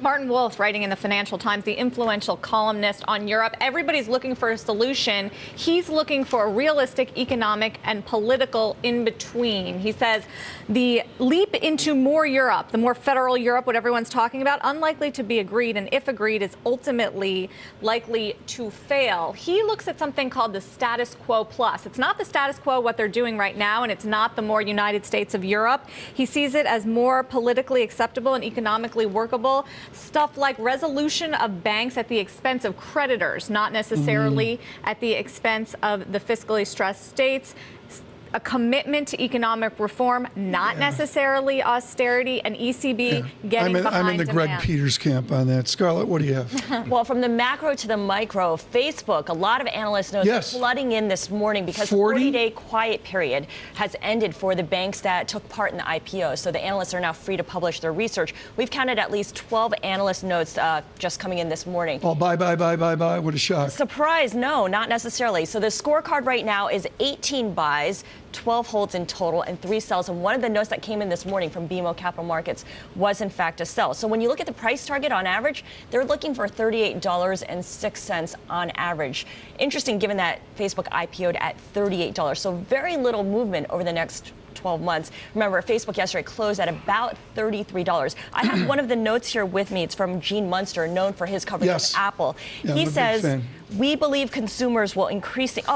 Martin Wolf, writing in the Financial Times, the influential columnist on Europe. Everybody's looking for a solution. He's looking for a realistic economic and political in-between. He says the leap into more Europe, the more federal Europe, what everyone's talking about, unlikely to be agreed, and if agreed, is ultimately likely to fail. He looks at something called the status quo plus. It's not the status quo, what they're doing right now, and it's not the more United States of Europe. He sees it as more politically acceptable and economically workable. Stuff like resolution of banks at the expense of creditors, not necessarily at the expense of the fiscally stressed states. A commitment to economic reform, not necessarily austerity, and ECB getting behind I'm in the Greg demand. Peters camp on that. Scarlet, what do you have? Well, from the macro to the micro, Facebook, a lot of analysts know they're flooding in this morning because the 40-day quiet period has ended for the banks that took part in the IPO. So the analysts are now free to publish their research. We've counted at least 12 analyst notes just coming in this morning. Oh, buy. What a shock. Surprise, no, not necessarily. So the scorecard right now is 18 buys, 12 holds in total, and 3 sells. And one of the notes that came in this morning from BMO Capital Markets was, in fact, a sell. So when you look at the price target on average, they're looking for $38.06 on average. Interesting, given that Facebook IPO'd at $38. So very little movement over the next 12 months. Remember, Facebook yesterday closed at about $33. I have one of the notes here with me. It's from Gene Munster, known for his coverage of Apple. He says, we believe consumers will increasingly,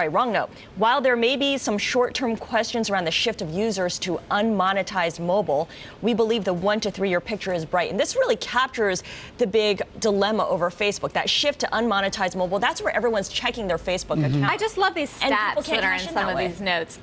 wrong note. While there may be some short-term questions around the shift of users to unmonetized mobile, we believe the 1 to 3 year picture is bright. And this really captures the big dilemma over Facebook, that shift to unmonetized mobile. That's where everyone's checking their Facebook account. I just love these stats that are in some of these notes.